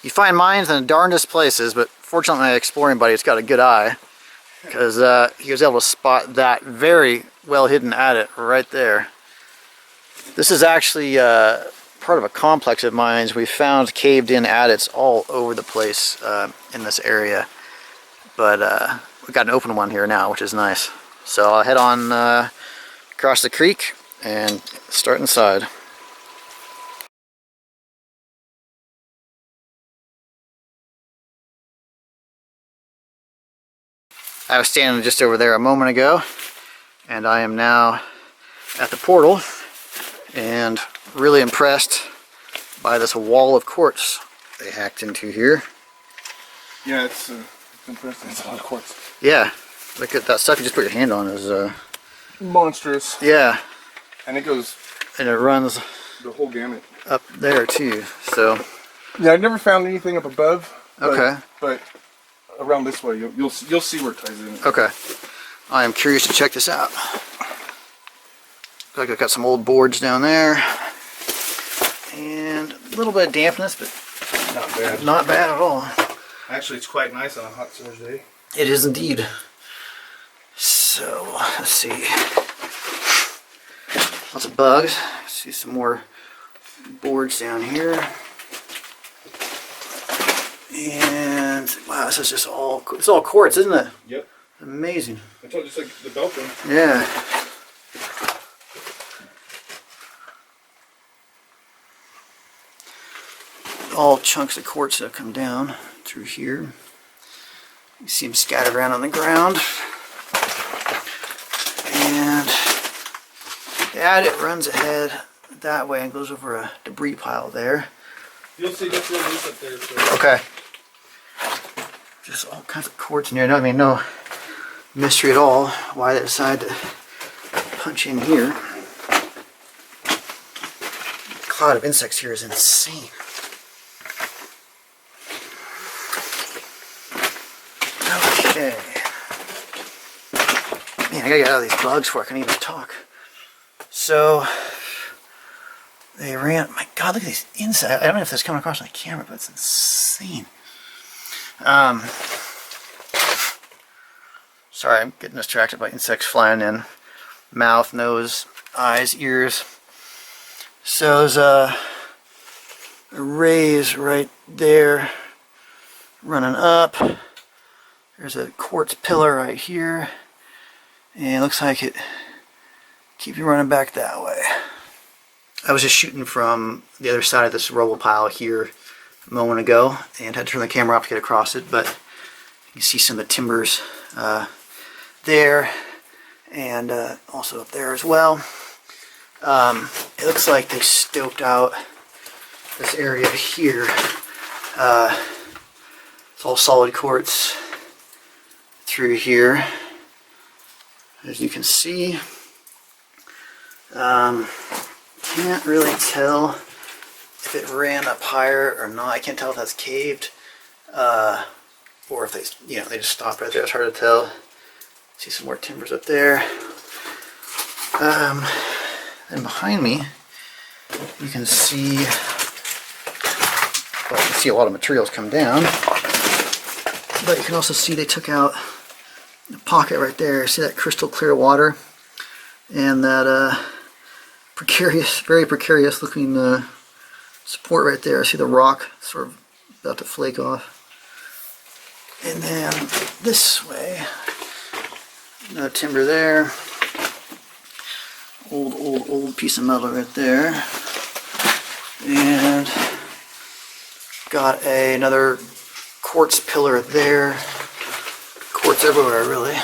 You find mines in the darndest places, but fortunately my exploring buddy's got a good eye, because he was able to spot that very well hidden adit right there. This is actually part of a complex of mines. We found caved in adits all over the place in this area, but we've got an open one here now, which is nice. So I'll head on across the creek and start inside. I was standing just over there a moment ago, and I am now at the portal, and really impressed by this wall of quartz they hacked into here. Yeah, it's impressive. It's a lot of quartz. Yeah, look at that stuff you just put your hand on is monstrous. Yeah, and it goes, and it runs the whole gamut up there too. So yeah, I never found anything up above. Okay, but around this way, you'll see where it ties in. Okay, I am curious to check this out. Looks like I've got some old boards down there, and a little bit of dampness, but not bad. Not bad at all. Actually, it's quite nice on a hot summer's day. It is indeed. So let's see. Lots of bugs. See some more boards down here. And wow, this is just it's all quartz, isn't it? Yep. Amazing. I told you, just like the Belgium. Yeah. All chunks of quartz that come down through here. You see them scattered around on the ground. And the adit runs ahead that way and goes over a debris pile there. You'll see that's real loose up there. So. Okay. Just all kinds of quartz in here. I mean, no mystery at all why they decided to punch in here. The cloud of insects here is insane. Okay. Man, I gotta get out of these bugs before I can even talk. So they ran. My God, look at these insects. I don't know if this is coming across on the camera, but it's insane. Sorry, I'm getting distracted by insects flying in. Mouth, nose, eyes, ears. So there's a rays right there running up. There's a quartz pillar right here. And it looks like it keeps you running back that way. I was just shooting from the other side of this rubble pile here a moment ago and had to turn the camera off to get across it, but you can see some of the timbers there and also up there as well. It looks like they stoked out this area here. It's all solid quartz through here, as you can see. Can't really tell if it ran up higher or not. I can't tell if that's caved or if they just stopped right there. It's hard to tell. See some more timbers up there. And behind me, you can see, well, you can see a lot of materials come down, but you can also see they took out the pocket right there. See that crystal clear water and that precarious, very precarious looking support right there. See the rock sort of about to flake off. And then this way, another timber there. Old piece of metal right there. And got another quartz pillar there. Quartz everywhere, really.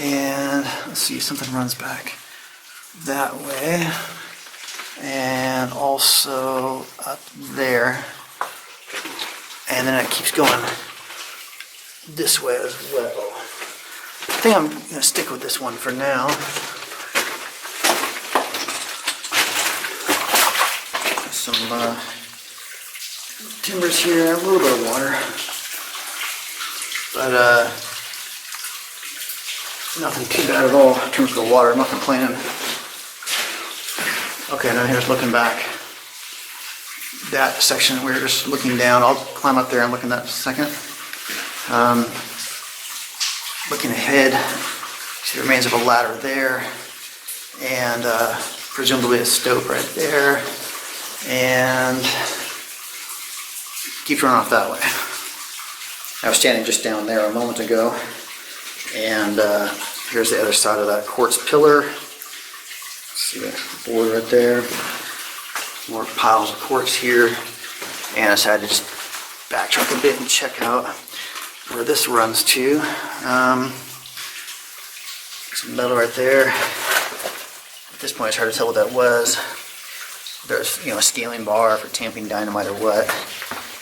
And let's see, something runs back that way. And also up there. And then it keeps going this way as well. I think I'm going to stick with this one for now. Some timbers here, a little bit of water, but nothing too bad at all in terms of the water. I'm not complaining. Okay, now here's looking back that section we were just looking down. I'll climb up there and look in that second. Looking ahead, see the remains of a ladder there, and presumably a stope right there, and keeps running off that way. I was standing just down there a moment ago, and here's the other side of that quartz pillar. See the board right there. More piles of quartz here, and I decided to just backtrack a bit and check out where this runs to. Some metal right there. At this point, it's hard to tell what that was. There's, you know, a scaling bar for tamping dynamite or what.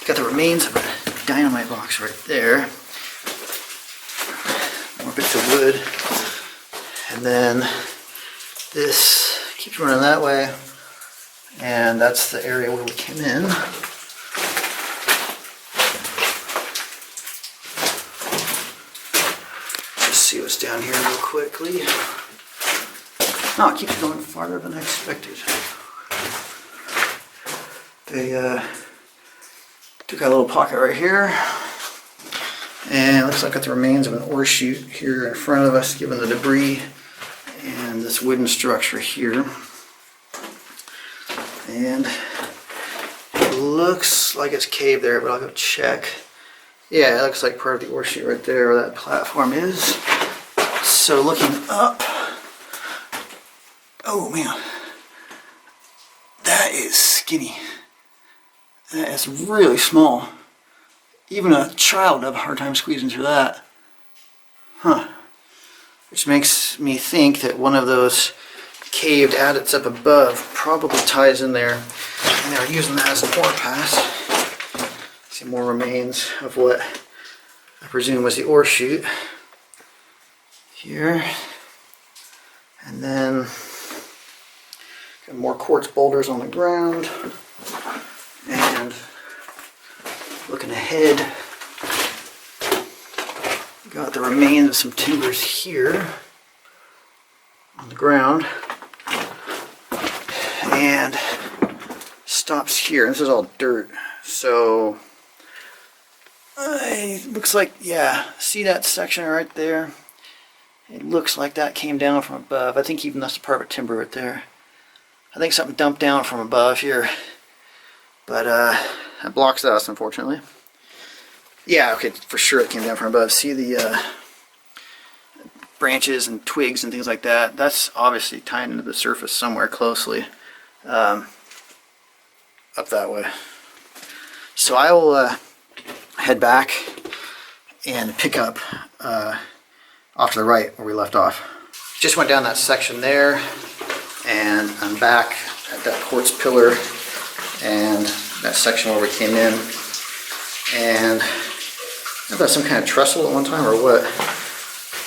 Got the remains of a dynamite box right there. More bits of wood, and then this keeps running that way, and that's the area where we came in. See what's down here real quickly. Oh, it keeps going farther than I expected. They took out a little pocket right here, and it looks like got the remains of an ore chute here in front of us, given the debris, and this wooden structure here. And it looks like it's caved there, but I'll go check. Yeah, it looks like part of the ore chute right there where that platform is. So looking up, oh man, that is skinny. That is really small. Even a child would have a hard time squeezing through that. Huh. Which makes me think that one of those caved adits up above probably ties in there, and they're using that as an ore pass. See more remains of what I presume was the ore chute here, and then got more quartz boulders on the ground, and looking ahead, got the remains of some timbers here on the ground, and stops here. This is all dirt, so it looks like, yeah, see that section right there? It looks like that came down from above. I think even that's part of a timber right there. I think something dumped down from above here, but that blocks us, unfortunately. Yeah, okay, for sure it came down from above. See the branches and twigs and things like that? That's obviously tying into the surface somewhere closely, up that way. So I will head back and pick up off to the right where we left off. Just went down that section there, and I'm back at that quartz pillar and that section where we came in. And I thought some kind of trestle at one time or what,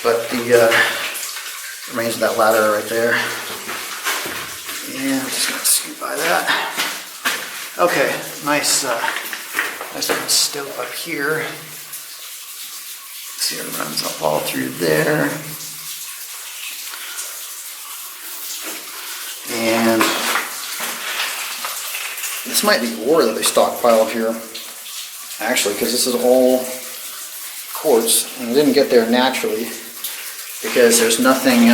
but the remains of that ladder right there. And I'm just gonna scoot by that. Okay, nice little stope up here. See, it runs up all through there. And this might be ore that they stockpiled here, actually, because this is all quartz, and it didn't get there naturally because there's nothing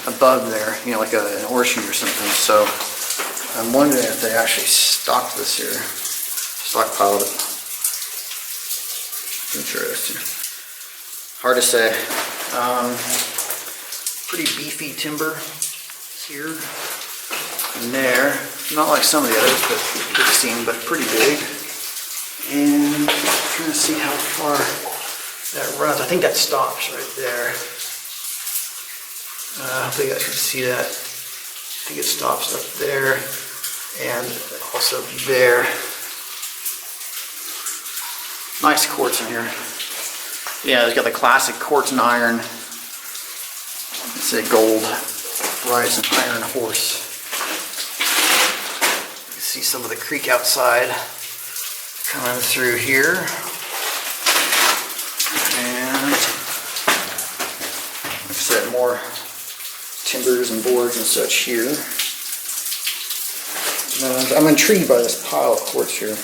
above there, you know, like an ore chute or something. So I'm wondering if they actually stocked this here, stockpiled it. Interesting. Hard to say. Pretty beefy timber here and there. Not like some of the others, but we've seen, but pretty big. And I'm trying to see how far that runs. I think that stops right there. Hopefully you guys can see that. I think it stops up there and also there. Nice quartz in here. Yeah, it's got the classic quartz and iron. It's a gold rides an iron horse. You can see some of the creek outside coming through here. And like I said, more timbers and boards and such here. I'm intrigued by this pile of quartz here.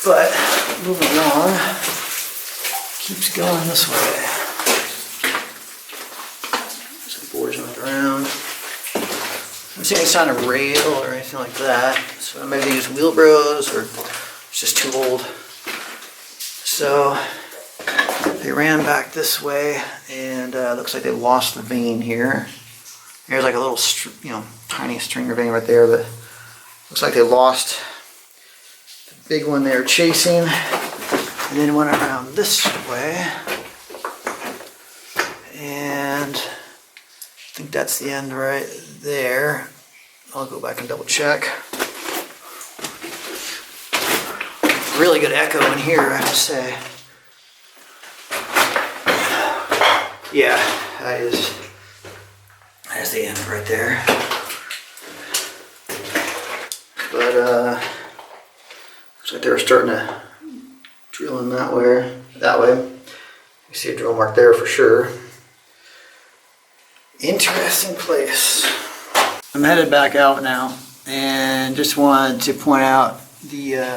But moving along, keeps going this way. Some boards on the ground. I don't see any sign of rail or anything like that. So maybe they use wheelbarrows or it's just too old. So they ran back this way, and looks like they lost the vein here. There's like a little, tiny stringer vein right there, but looks like they lost the big one they were chasing, and then went around this way, and I think that's the end right there. I'll go back and double check. Really good echo in here, I have to say. Yeah, that is the end right there. But looks like they were starting to drill in that way. You see a drill mark there for sure. Interesting place. I'm headed back out now, and just wanted to point out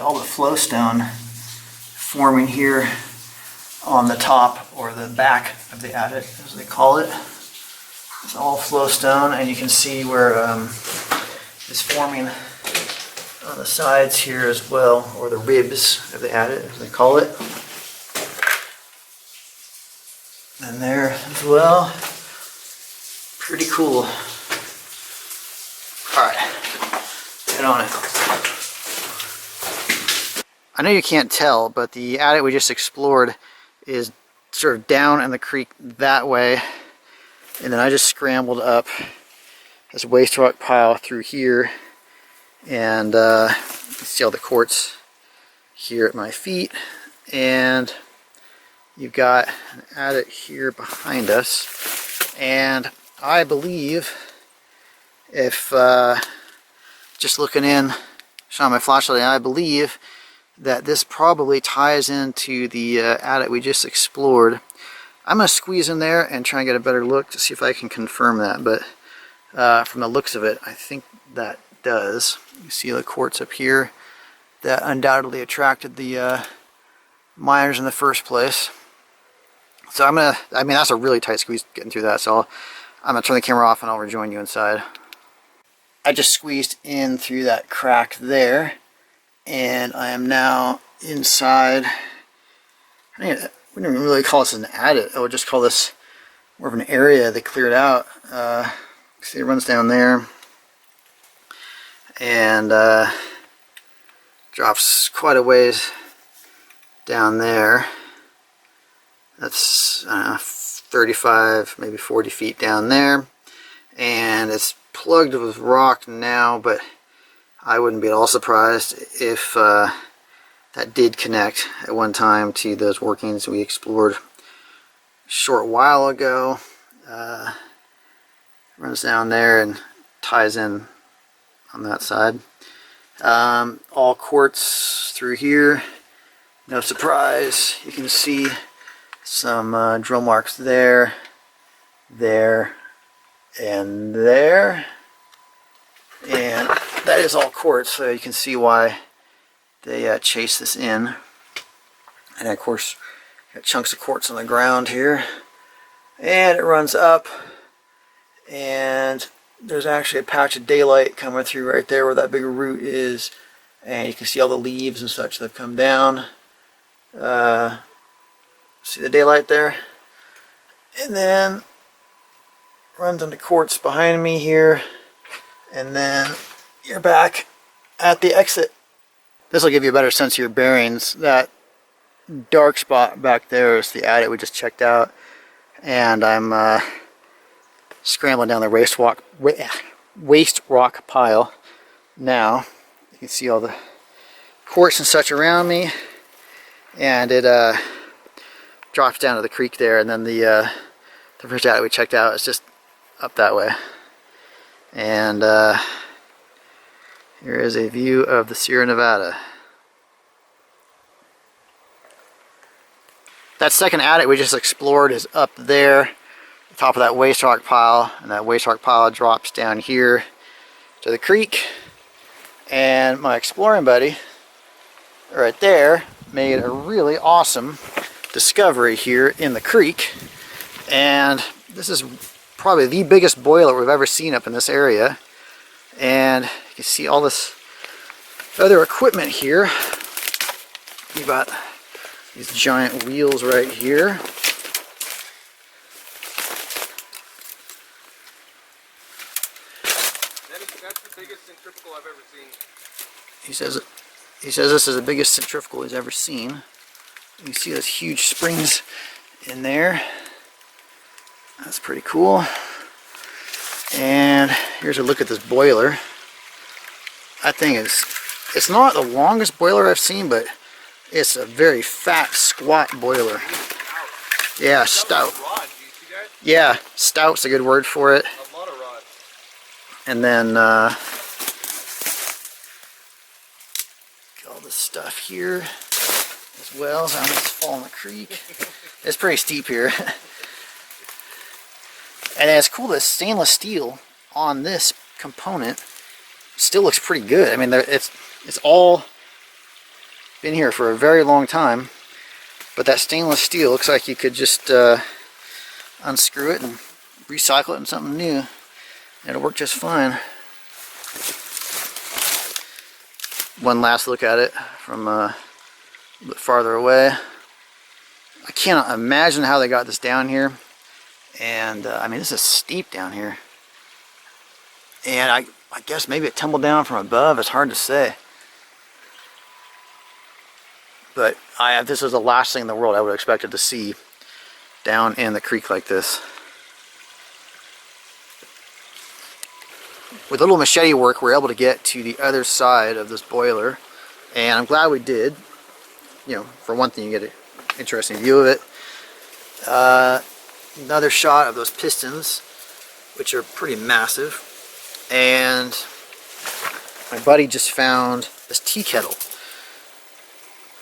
all the flowstone forming here on the top or the back of the adit, as they call it. It's all flowstone, and you can see where it's forming on the sides here as well, or the ribs of the adit, as they call it. And there as well. Pretty cool. Alright, get on it. I know you can't tell, but the adit we just explored is sort of down in the creek that way, and then I just scrambled up this waste rock pile through here, and you can see all the quartz here at my feet, and you've got an adit here behind us, and I believe if just looking in, shine my flashlight, I believe that this probably ties into the adit we just explored. I'm going to squeeze in there and try and get a better look to see if I can confirm that, but from the looks of it, I think that does. You see the quartz up here that undoubtedly attracted the miners in the first place. So that's a really tight squeeze getting through that, so I'm going to turn the camera off and I'll rejoin you inside. I just squeezed in through that crack there, and I am now inside. We don't even really call this an adit. I would just call this more of an area they cleared out. See, it runs down there and drops quite a ways down there. That's 35, maybe 40 feet down there, and it's plugged with rock now, but I wouldn't be at all surprised if that did connect at one time to those workings we explored a short while ago. Runs down there and ties in on that side. All quartz through here, no surprise. You can see some drill marks there, and there, and that is all quartz, so you can see why they chase this in. And of course, got chunks of quartz on the ground here, and it runs up, and there's actually a patch of daylight coming through right there where that big root is, and you can see all the leaves and such that have come down. See the daylight there? And then runs into quartz behind me here, and then you're back at the exit. This will give you a better sense of your bearings. That dark spot back there is the adit we just checked out, and I'm scrambling down the waste rock pile now. You can see all the quartz and such around me, and it drops down to the creek there, and then the first adit we checked out is just up that way. And here is a view of the Sierra Nevada. That second adit we just explored is up there, the top of that waste rock pile, and that waste rock pile drops down here to the creek. And my exploring buddy right there made a really awesome discovery here in the creek. And this is probably the biggest boiler we've ever seen up in this area. And you can see all this other equipment here. You've got these giant wheels right here. That's the biggest centrifugal I've ever seen. He says this is the biggest centrifugal he's ever seen. You can see those huge springs in there. That's pretty cool. And here's a look at this boiler. That thing is, it's not the longest boiler I've seen, but it's a very fat, squat boiler. Yeah, stout. Yeah, stout's a good word for it. A lot of rods. And then all this stuff here as well. So I'm just fall in the creek. It's pretty steep here. And it's cool that stainless steel on this component still looks pretty good. I mean, it's all been here for a very long time, but that stainless steel looks like you could just unscrew it and recycle it in something new. It'll work just fine. One last look at it from a bit farther away. I cannot imagine how they got this down here. And I mean, this is steep down here. And I guess maybe it tumbled down from above. It's hard to say. But if this was the last thing in the world I would have expected to see down in the creek like this. With a little machete work, we're able to get to the other side of this boiler. And I'm glad we did. You know, for one thing, you get an interesting view of it. Another shot of those pistons, which are pretty massive. And my buddy just found this tea kettle.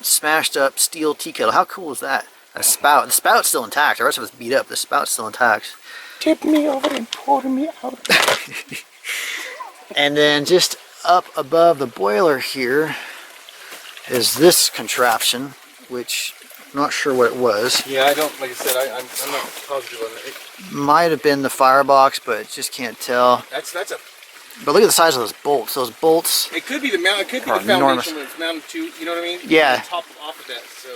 Smashed up steel tea kettle. How cool is that? A spout. The spout's still intact. The rest of it's beat up. The spout's still intact. Tip me over and pour me out. And then just up above the boiler here is this contraption, which I'm not sure what it was. Yeah, I don't, like I said, I'm not positive on it. Might have been the firebox, but just can't tell. That's a. But look at the size of those bolts. Those bolts. It could be the mount. It could be the foundation when it's mounted to. You know what I mean? Yeah. Top off of that. So.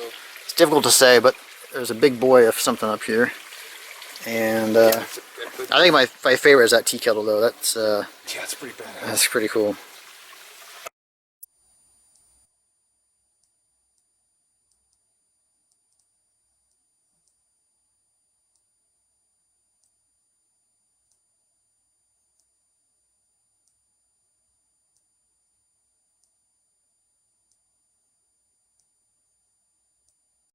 It's difficult to say, but there's a big boy of something up here. And I think my favorite is that tea kettle, though. That's yeah, it's pretty badass. that's pretty cool.